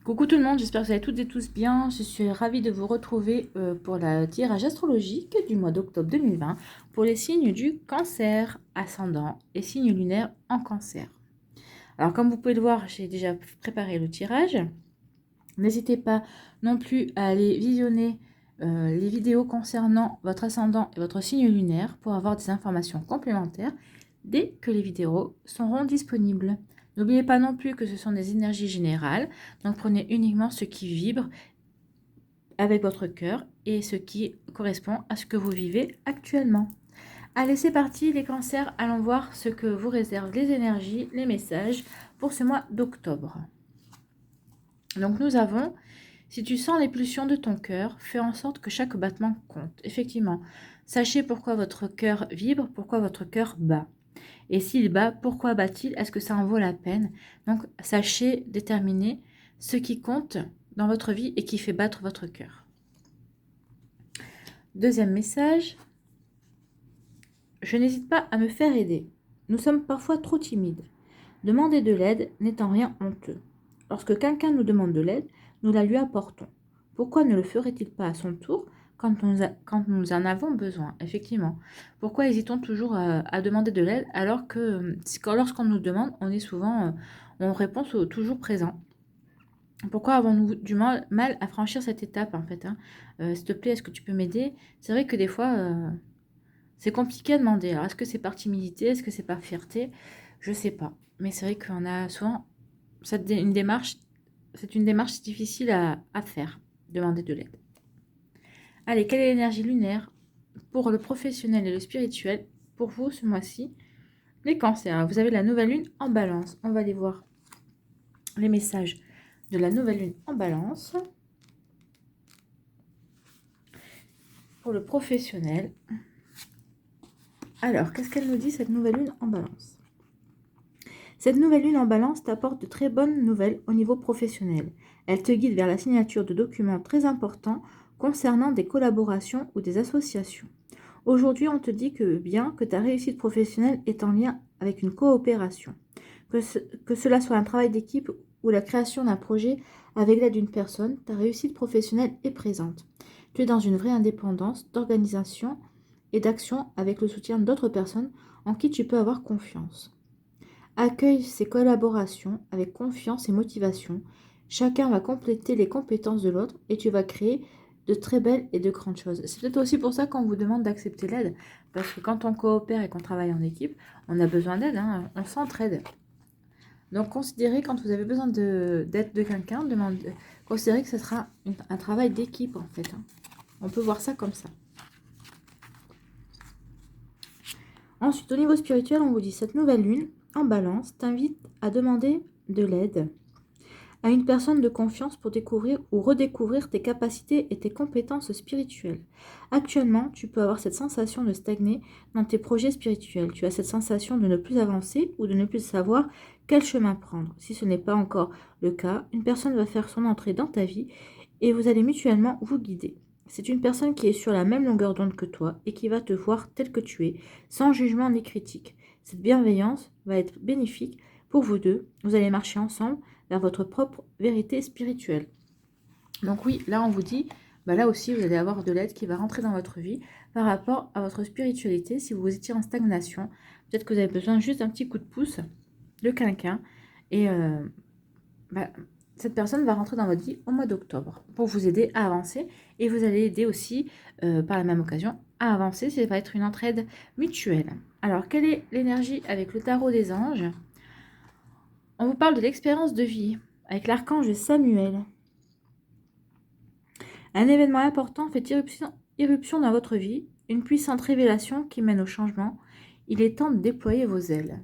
Coucou tout le monde, j'espère que vous allez toutes et tous bien. Je suis ravie de vous retrouver pour le tirage astrologique du mois d'octobre 2020 pour les signes du cancer ascendant et signes lunaires en cancer. Alors comme vous pouvez le voir, j'ai déjà préparé le tirage. N'hésitez pas non plus à aller visionner les vidéos concernant votre ascendant et votre signe lunaire pour avoir des informations complémentaires dès que les vidéos seront disponibles. N'oubliez pas non plus que ce sont des énergies générales, donc prenez uniquement ce qui vibre avec votre cœur et ce qui correspond à ce que vous vivez actuellement. Allez, c'est parti les cancers, allons voir ce que vous réservent les énergies, les messages pour ce mois d'octobre. Donc nous avons, si tu sens les pulsions de ton cœur, fais en sorte que chaque battement compte. Effectivement, sachez pourquoi votre cœur vibre, pourquoi votre cœur bat. Et s'il bat, pourquoi bat-il? Est-ce que ça en vaut la peine? Donc, sachez déterminer ce qui compte dans votre vie et qui fait battre votre cœur. Deuxième message. Je n'hésite pas à me faire aider. Nous sommes parfois trop timides. Demander de l'aide n'est en rien honteux. Lorsque quelqu'un nous demande de l'aide, nous la lui apportons. Pourquoi ne le ferait-il pas à son tour quand nous en avons besoin? Effectivement. Pourquoi hésitons toujours à demander de l'aide alors que lorsqu'on nous demande, on est souvent, on répond toujours présent? Pourquoi avons-nous du mal à franchir cette étape en fait, hein? S'il te plaît, est-ce que tu peux m'aider? C'est vrai que des fois, c'est compliqué à demander. Alors, est-ce que c'est par timidité? Est-ce que c'est par fierté? Je sais pas. Mais c'est vrai qu'on a souvent c'est une démarche difficile à faire, demander de l'aide. Allez, quelle est l'énergie lunaire pour le professionnel et le spirituel pour vous ce mois-ci? Les cancers, vous avez la nouvelle lune en balance. On va aller voir les messages de la nouvelle lune en balance. Pour le professionnel. Alors, qu'est-ce qu'elle nous dit cette nouvelle lune en balance? Cette nouvelle lune en balance t'apporte de très bonnes nouvelles au niveau professionnel. Elle te guide vers la signature de documents très importants concernant des collaborations ou des associations. Aujourd'hui, on te dit que ta réussite professionnelle est en lien avec une coopération. Que cela soit un travail d'équipe ou la création d'un projet avec l'aide d'une personne, ta réussite professionnelle est présente. Tu es dans une vraie indépendance d'organisation et d'action avec le soutien d'autres personnes en qui tu peux avoir confiance. Accueille ces collaborations avec confiance et motivation. Chacun va compléter les compétences de l'autre et tu vas créer de très belles et de grandes choses. C'est peut-être aussi pour ça qu'on vous demande d'accepter l'aide. Parce que quand on coopère et qu'on travaille en équipe, on a besoin d'aide, hein, on s'entraide. Donc considérez quand vous avez besoin d'aide de quelqu'un, considérez que ce sera un travail d'équipe en fait. Hein. On peut voir ça comme ça. Ensuite, au niveau spirituel, on vous dit cette nouvelle lune en balance t'invite à demander de l'aide à une personne de confiance pour découvrir ou redécouvrir tes capacités et tes compétences spirituelles. Actuellement, tu peux avoir cette sensation de stagner dans tes projets spirituels. Tu as cette sensation de ne plus avancer ou de ne plus savoir quel chemin prendre. Si ce n'est pas encore le cas, une personne va faire son entrée dans ta vie et vous allez mutuellement vous guider. C'est une personne qui est sur la même longueur d'onde que toi et qui va te voir tel que tu es, sans jugement ni critique. Cette bienveillance va être bénéfique pour vous deux. Vous allez marcher ensemble vers votre propre vérité spirituelle. Donc oui, là on vous dit, là aussi vous allez avoir de l'aide qui va rentrer dans votre vie par rapport à votre spiritualité. Si vous étiez en stagnation, peut-être que vous avez besoin juste d'un petit coup de pouce de quelqu'un et cette personne va rentrer dans votre vie au mois d'octobre pour vous aider à avancer et vous allez aider aussi par la même occasion à avancer. Ça va être une entraide mutuelle. Alors, quelle est l'énergie avec le tarot des anges? On vous parle de l'expérience de vie avec l'archange Samuel. Un événement important fait irruption dans votre vie, une puissante révélation qui mène au changement. Il est temps de déployer vos ailes.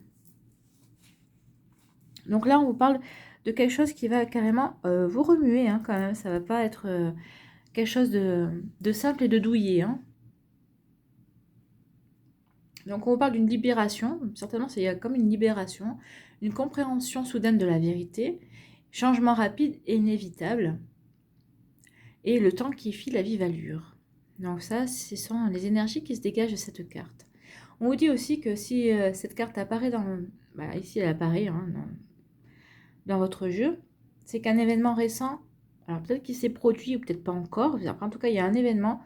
Donc là, on vous parle de quelque chose qui va carrément vous remuer, hein, quand même. Ça va pas être quelque chose de simple et de douillet. Hein. Donc on vous parle d'une libération. Certainement, c'est comme une libération, une compréhension soudaine de la vérité, changement rapide et inévitable, et le temps qui file à vive allure. Donc ça, ce sont les énergies qui se dégagent de cette carte. On vous dit aussi que si cette carte apparaît ici elle apparaît hein, dans votre jeu, c'est qu'un événement récent, alors peut-être qu'il s'est produit ou peut-être pas encore, en tout cas il y a un événement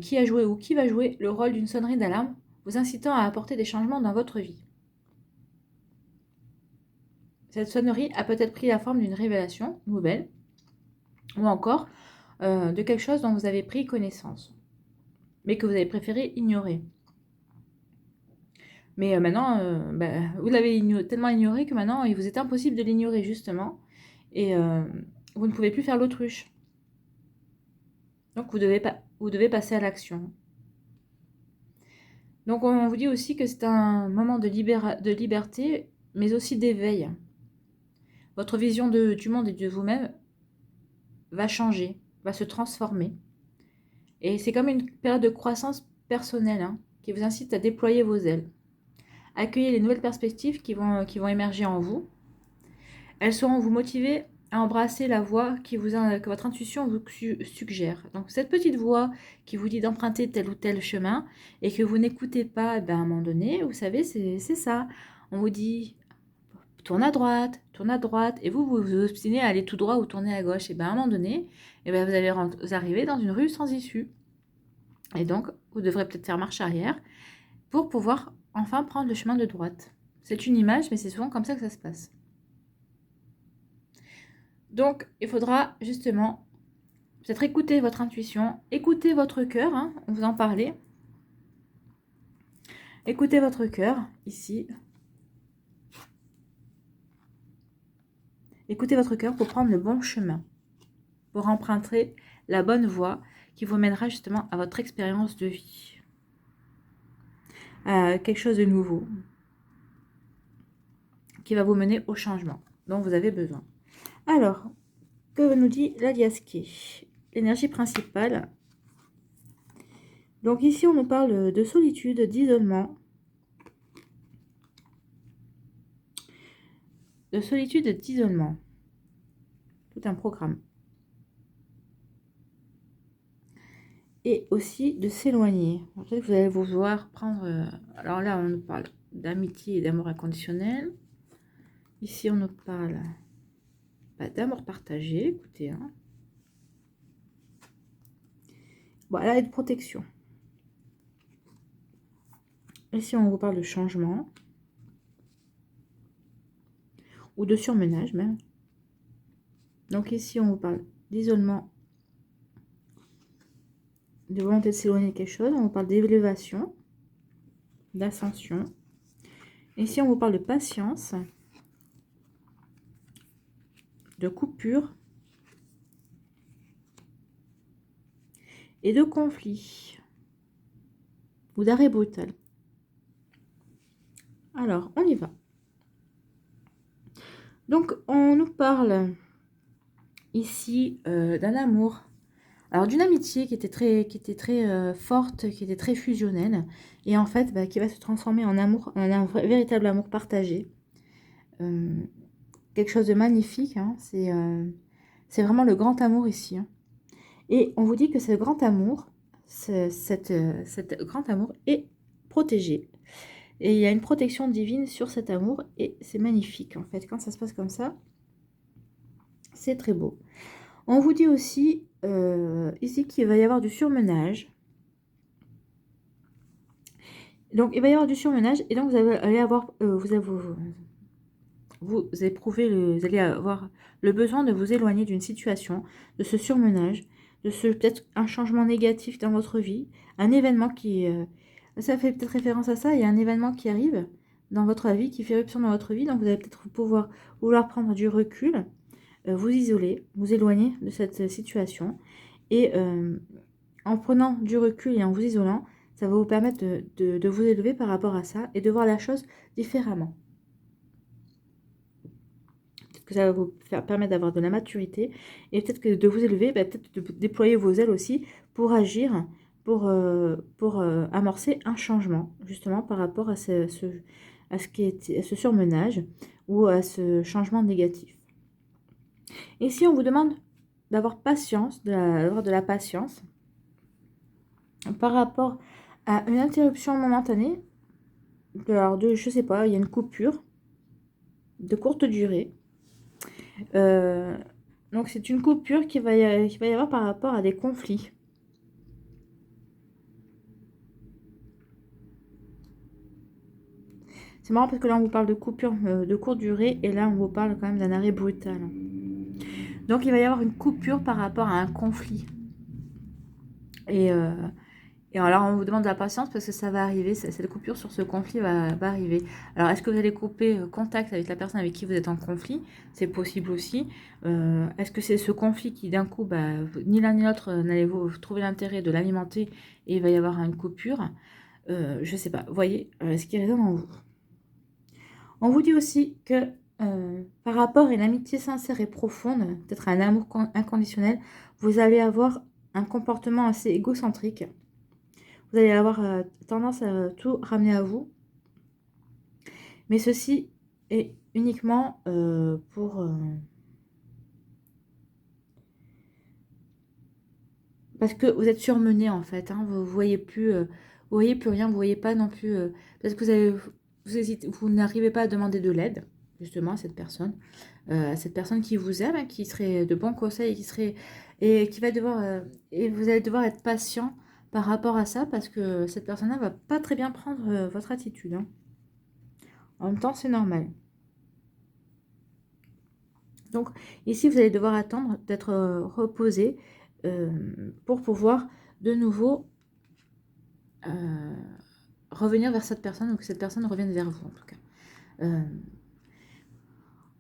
qui a joué ou qui va jouer le rôle d'une sonnerie d'alarme, vous incitant à apporter des changements dans votre vie. Cette sonnerie a peut-être pris la forme d'une révélation nouvelle ou encore de quelque chose dont vous avez pris connaissance, mais que vous avez préféré ignorer. Mais maintenant, vous l'avez tellement ignoré que maintenant, il vous est impossible de l'ignorer, justement. Et vous ne pouvez plus faire l'autruche. Donc, vous devez passer à l'action. Donc, on vous dit aussi que c'est un moment de liberté, mais aussi d'éveil. Votre vision du monde et de vous-même va changer, va se transformer. Et c'est comme une période de croissance personnelle qui vous incite à déployer vos ailes. Accueillez les nouvelles perspectives qui vont émerger en vous. Elles sauront vous motiver à embrasser la voie que votre intuition vous suggère. Donc cette petite voix qui vous dit d'emprunter tel ou tel chemin et que vous n'écoutez pas, à un moment donné, vous savez, c'est ça. On vous dit tourne à droite, et vous vous obstinez à aller tout droit ou tourner à gauche. Et à un moment donné, vous allez arriver dans une rue sans issue. Et donc, vous devrez peut-être faire marche arrière pour pouvoir enfin prendre le chemin de droite. C'est une image, mais c'est souvent comme ça que ça se passe. Donc, il faudra justement peut-être écouter votre intuition, écouter votre cœur, on vous en parlait. Écoutez votre cœur, ici. Écoutez votre cœur pour prendre le bon chemin, pour emprunter la bonne voie qui vous mènera justement à votre expérience de vie, à quelque chose de nouveau, qui va vous mener au changement dont vous avez besoin. Alors, que nous dit l'Aliaské? L'énergie principale. Donc ici, on nous parle de solitude, d'isolement. De solitude et d'isolement. Tout un programme. Et aussi de s'éloigner. Peut-être que vous allez vouloir prendre... alors là, on nous parle d'amitié et d'amour inconditionnel. Ici, on nous parle d'amour partagé. Écoutez, voilà, et de protection. Ici, on vous parle de changement. Ou de surmenage, même. Donc ici, on vous parle d'isolement, de volonté de s'éloigner de quelque chose. On vous parle d'élévation, d'ascension. Ici, on vous parle de patience, de coupure et de conflit ou d'arrêt brutal. Alors, on y va. Donc, on nous parle ici d'un amour. Alors d'une amitié qui était très forte, qui était très fusionnelle, et en fait qui va se transformer en amour, en un véritable amour partagé. Quelque chose de magnifique, c'est vraiment le grand amour ici. Et on vous dit que ce grand amour, cet grand amour est protégé. Et il y a une protection divine sur cet amour, et c'est magnifique en fait. Quand ça se passe comme ça, c'est très beau. On vous dit aussi ici qu'il va y avoir du surmenage. Donc, il va y avoir du surmenage et donc vous allez avoir, vous allez avoir le besoin de vous éloigner d'une situation, de ce surmenage, de ce peut-être un changement négatif dans votre vie, un événement qui, ça fait peut-être référence à ça, il y a un événement qui arrive dans votre vie, qui fait éruption dans votre vie, donc vous allez peut-être vouloir prendre du recul, vous isoler, vous éloigner de cette situation. Et en prenant du recul et en vous isolant, ça va vous permettre de vous élever par rapport à ça et de voir la chose différemment. Peut-être que ça va vous permettre d'avoir de la maturité et peut-être que de vous élever, peut-être de déployer vos ailes aussi pour agir, pour amorcer un changement, justement par rapport à ce surmenage ou à ce changement négatif. Et si on vous demande d'avoir patience, d'avoir de la patience par rapport à une interruption momentanée, alors je sais pas, il y a une coupure de courte durée, Euh, donc c'est une coupure qui va y avoir par rapport à des conflits. C'est marrant parce que là on vous parle de coupure de courte durée et là on vous parle quand même d'un arrêt brutal. Donc il va y avoir une coupure par rapport à un conflit. Et, euh, et alors on vous demande de la patience parce que ça va arriver, cette coupure sur ce conflit va arriver. Alors est-ce que vous allez couper contact avec la personne avec qui vous êtes en conflit? C'est possible aussi. Est-ce que c'est ce conflit qui d'un coup, ni l'un ni l'autre n'allez vous trouver l'intérêt de l'alimenter et il va y avoir une coupure? Je sais pas. Voyez ce qui résonne en vous. On vous dit aussi que par rapport à une amitié sincère et profonde, peut-être un amour inconditionnel, vous allez avoir un comportement assez égocentrique. Vous allez avoir tendance à tout ramener à vous. Mais ceci est uniquement pour... parce que vous êtes surmené en fait. Hein, vous voyez plus rien, vous voyez pas non plus... parce que vous n'arrivez pas à demander de l'aide, justement, à cette personne qui vous aime, hein, qui serait de bons conseils, et qui va devoir... et vous allez devoir être patient par rapport à ça, parce que cette personne-là va pas très bien prendre votre attitude. Hein. En même temps, c'est normal. Donc ici, vous allez devoir attendre d'être reposé pour pouvoir de nouveau revenir vers cette personne ou que cette personne revienne vers vous en tout cas.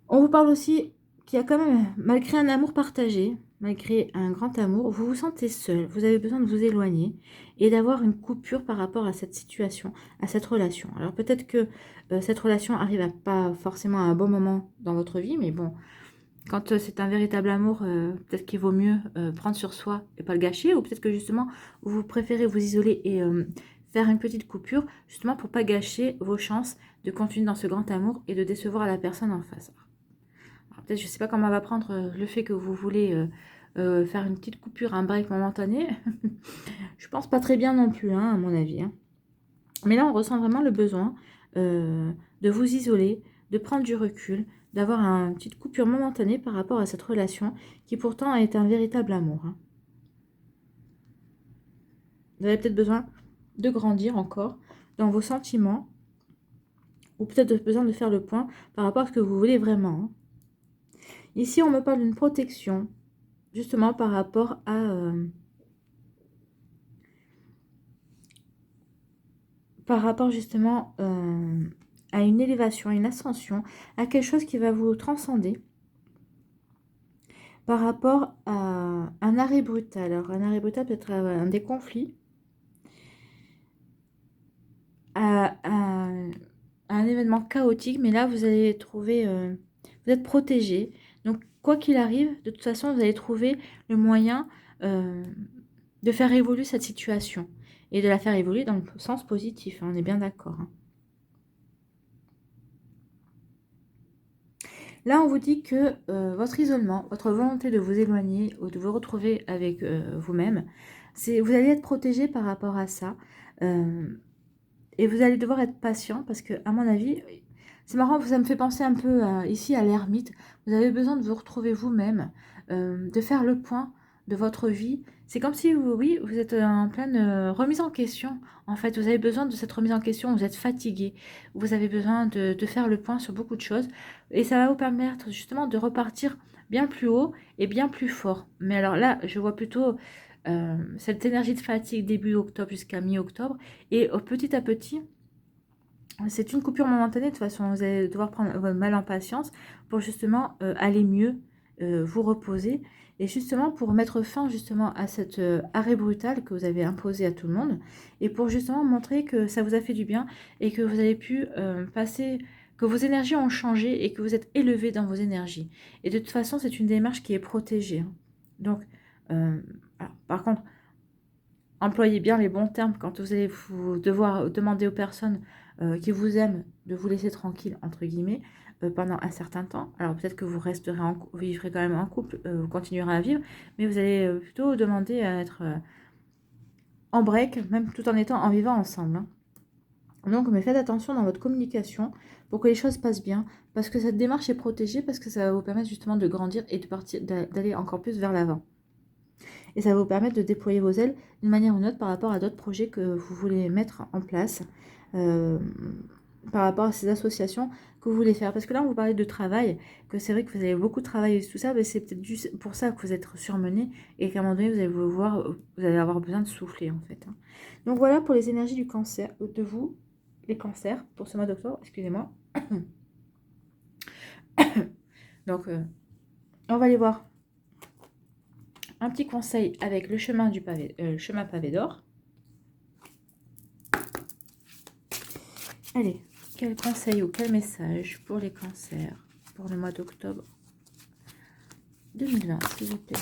On vous parle aussi qu'il y a quand même, malgré un amour partagé, malgré un grand amour, vous vous sentez seul, vous avez besoin de vous éloigner et d'avoir une coupure par rapport à cette situation, à cette relation. Alors peut-être que cette relation arrive à pas forcément à un bon moment dans votre vie, mais bon, quand c'est un véritable amour, peut-être qu'il vaut mieux prendre sur soi et pas le gâcher, ou peut-être que justement, vous préférez vous isoler et faire une petite coupure, justement pour pas gâcher vos chances de continuer dans ce grand amour et de décevoir la personne en face. Alors, peut-être, je ne sais pas comment va prendre le fait que vous voulez faire une petite coupure, un break momentané. Je pense pas très bien non plus, hein, à mon avis. Hein. Mais là, on ressent vraiment le besoin de vous isoler, de prendre du recul, d'avoir une petite coupure momentanée par rapport à cette relation qui pourtant est un véritable amour. Hein. Vous avez peut-être besoin de grandir encore dans vos sentiments ou peut-être besoin de faire le point par rapport à ce que vous voulez vraiment. Hein. Ici, on me parle d'une protection justement par rapport justement à une élévation, à une ascension, à quelque chose qui va vous transcender par rapport à un arrêt brutal. Alors, un arrêt brutal peut être un des conflits, à un événement chaotique, mais là, vous allez trouver, vous êtes protégé. Donc, quoi qu'il arrive, de toute façon, vous allez trouver le moyen de faire évoluer cette situation et de la faire évoluer dans le sens positif. Hein, on est bien d'accord. Hein. Là, on vous dit que votre isolement, votre volonté de vous éloigner ou de vous retrouver avec vous-même, vous allez être protégé par rapport à ça. Et vous allez devoir être patient parce que, à mon avis, c'est marrant, ça me fait penser un peu ici à l'ermite. Vous avez besoin de vous retrouver vous-même, de faire le point de votre vie. C'est comme si, oui, vous êtes en pleine remise en question. En fait, vous avez besoin de cette remise en question, vous êtes fatigué. Vous avez besoin de faire le point sur beaucoup de choses. Et ça va vous permettre justement de repartir bien plus haut et bien plus fort. Mais alors là, je vois plutôt cette énergie de fatigue début octobre jusqu'à mi-octobre. Et petit à petit, c'est une coupure momentanée. De toute façon, vous allez devoir prendre votre mal en patience pour justement aller mieux, vous reposer. Et justement pour mettre fin justement à cet arrêt brutal que vous avez imposé à tout le monde. Et pour justement montrer que ça vous a fait du bien et que vous avez pu passer, que vos énergies ont changé et que vous êtes élevé dans vos énergies. Et de toute façon, c'est une démarche qui est protégée. Hein. Donc, alors, par contre, employez bien les bons termes quand vous allez devoir demander aux personnes qui vous aiment de vous laisser tranquille, entre guillemets, pendant un certain temps. Alors peut-être que vous resterez vous vivrez quand même en couple, vous continuerez à vivre, mais vous allez plutôt demander à être en break, même tout en vivant ensemble. Hein. Donc, mais faites attention dans votre communication pour que les choses passent bien, parce que cette démarche est protégée, parce que ça va vous permettre justement de grandir et de partir, d'aller encore plus vers l'avant. Et ça va vous permettre de déployer vos ailes d'une manière ou d'une autre par rapport à d'autres projets que vous voulez mettre en place, par rapport à ces associations que vous voulez faire. Parce que là, on vous parlait de travail, que c'est vrai que vous avez beaucoup de travail et tout ça, mais c'est peut-être juste pour ça que vous êtes surmené et qu'à un moment donné, vous allez avoir besoin de souffler en fait. Donc voilà pour les énergies du cancer, de vous, les cancers, pour ce mois d'octobre, excusez-moi. Donc, on va aller voir un petit conseil avec le chemin pavé d'or. Allez, quel conseil ou quel message pour les cancers pour le mois d'octobre 2020, s'il vous plaît.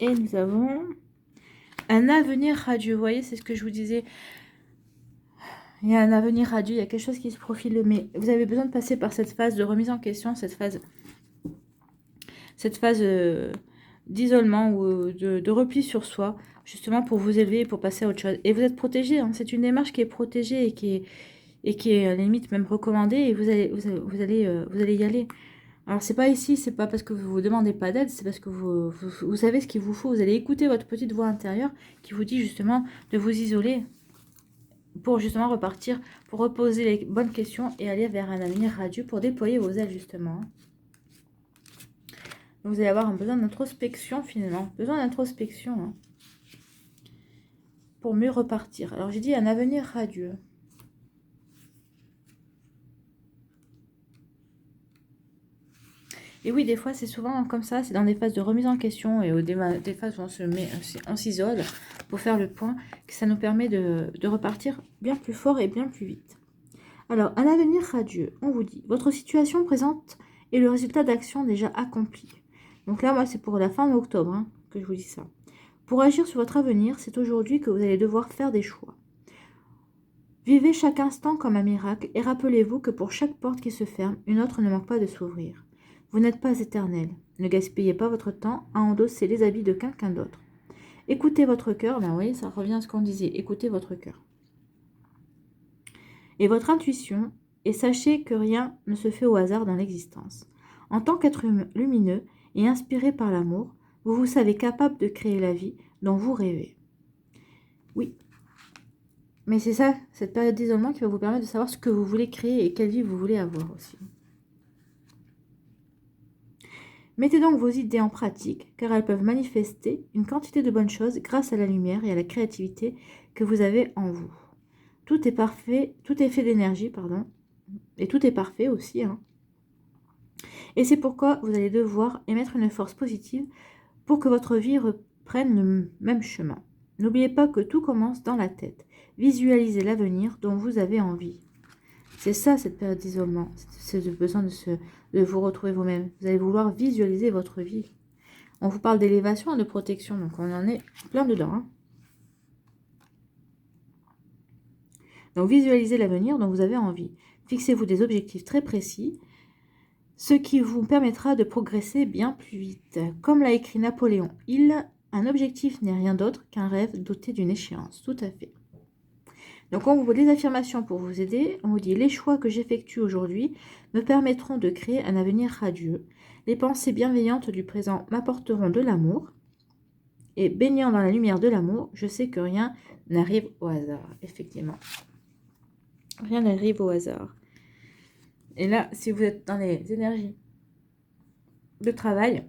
Et nous avons un avenir radieux. Vous voyez, c'est ce que je vous disais. Il y a un avenir radieux, il y a quelque chose qui se profile. Mais vous avez besoin de passer par cette phase de remise en question, cette phase d'isolement ou de repli sur soi, justement pour vous élever et pour passer à autre chose. Et vous êtes protégé. Hein. C'est une démarche qui est protégée et qui est à la limite même recommandée. Et vous allez y aller. Alors, c'est pas ici, c'est pas parce que vous vous demandez pas d'aide, c'est parce que vous savez ce qu'il vous faut. Vous allez écouter votre petite voix intérieure qui vous dit justement de vous isoler pour justement repartir, pour reposer les bonnes questions et aller vers un avenir radieux pour déployer vos ailes justement. Donc, vous allez avoir un besoin d'introspection finalement, besoin d'introspection hein, pour mieux repartir. Alors, j'ai dit un avenir radieux. Et oui, des fois, c'est souvent comme ça, c'est dans des phases de remise en question et des phases où on s'isole pour faire le point, que ça nous permet de repartir bien plus fort et bien plus vite. Alors, un avenir radieux, on vous dit, votre situation présente est le résultat d'actions déjà accomplies. Donc là, moi, c'est pour la fin octobre hein, que je vous dis ça. Pour agir sur votre avenir, c'est aujourd'hui que vous allez devoir faire des choix. Vivez chaque instant comme un miracle et rappelez-vous que pour chaque porte qui se ferme, une autre ne manque pas de s'ouvrir. Vous n'êtes pas éternel. Ne gaspillez pas votre temps à endosser les habits de quelqu'un d'autre. Écoutez votre cœur. Ben oui, ça revient à ce qu'on disait. Écoutez votre cœur. Et votre intuition. Et sachez que rien ne se fait au hasard dans l'existence. En tant qu'être lumineux et inspiré par l'amour, vous vous savez capable de créer la vie dont vous rêvez. Oui. Mais c'est ça, cette période d'isolement qui va vous permettre de savoir ce que vous voulez créer et quelle vie vous voulez avoir aussi. Mettez donc vos idées en pratique, car elles peuvent manifester une quantité de bonnes choses grâce à la lumière et à la créativité que vous avez en vous. Tout est parfait, tout est fait d'énergie, pardon, et tout est parfait aussi. Hein. Et c'est pourquoi vous allez devoir émettre une force positive pour que votre vie reprenne le même chemin. N'oubliez pas que tout commence dans la tête. Visualisez l'avenir dont vous avez envie. C'est ça, cette période d'isolement. C'est le besoin de vous retrouver vous-même. Vous allez vouloir visualiser votre vie. On vous parle d'élévation et de protection, donc on en est plein dedans. Hein. Donc visualisez l'avenir dont vous avez envie. Fixez-vous des objectifs très précis, ce qui vous permettra de progresser bien plus vite. Comme l'a écrit Napoléon Hill, un objectif n'est rien d'autre qu'un rêve doté d'une échéance. Tout à fait. Donc, on vous voit les affirmations pour vous aider. On vous dit « Les choix que j'effectue aujourd'hui me permettront de créer un avenir radieux. Les pensées bienveillantes du présent m'apporteront de l'amour. Et baignant dans la lumière de l'amour, je sais que rien n'arrive au hasard. » Effectivement. Rien n'arrive au hasard. Et là, si vous êtes dans les énergies de travail,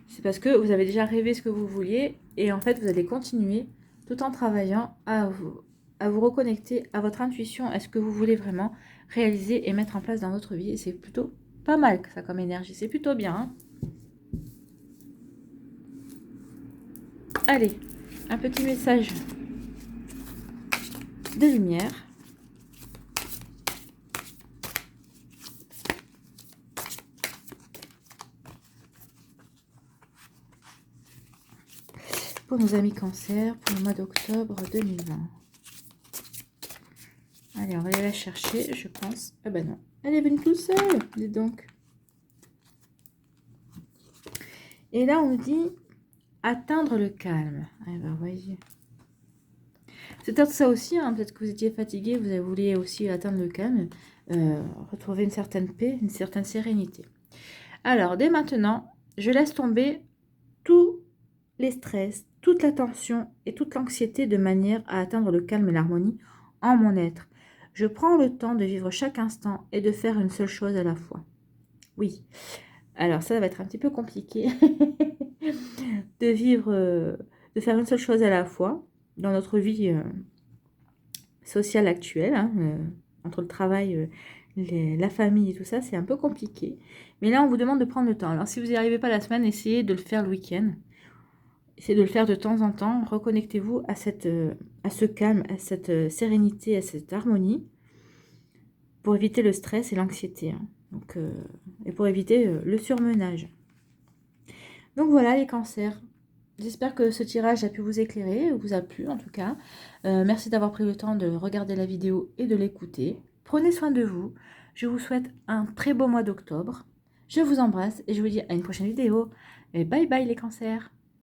c'est parce que vous avez déjà rêvé ce que vous vouliez. Et en fait, vous allez continuer tout en travaillant à vous reconnecter à votre intuition, à ce que vous voulez vraiment réaliser et mettre en place dans votre vie. Et c'est plutôt pas mal ça comme énergie, c'est plutôt bien. Hein. Allez, un petit message de lumière. Pour nos amis cancer, pour le mois d'octobre 2020. Allez, on va aller la chercher, je pense. Ah ben non, elle est venue toute seule, dis donc. Et là, on nous dit atteindre le calme. Eh ben, voyez. C'est peut-être ça aussi, hein, peut-être que vous étiez fatigué, vous vouliez aussi atteindre le calme, retrouver une certaine paix, une certaine sérénité. Alors, dès maintenant, je laisse tomber tous les stress, toute la tension et toute l'anxiété de manière à atteindre le calme et l'harmonie en mon être. Je prends le temps de vivre chaque instant et de faire une seule chose à la fois. Oui, alors ça va être un petit peu compliqué de vivre, de faire une seule chose à la fois dans notre vie sociale actuelle, hein, entre le travail, la famille et tout ça, c'est un peu compliqué. Mais là, on vous demande de prendre le temps. Alors, si vous n'y arrivez pas la semaine, essayez de le faire le week-end. Essayez de le faire de temps en temps. Reconnectez-vous à ce calme, à cette sérénité, à cette harmonie, pour éviter le stress et l'anxiété. Hein. Donc, et pour éviter le surmenage. Donc voilà les cancers. J'espère que ce tirage a pu vous éclairer, vous a plu en tout cas. Merci d'avoir pris le temps de regarder la vidéo et de l'écouter. Prenez soin de vous. Je vous souhaite un très beau mois d'octobre. Je vous embrasse et je vous dis à une prochaine vidéo. Et bye bye les cancers.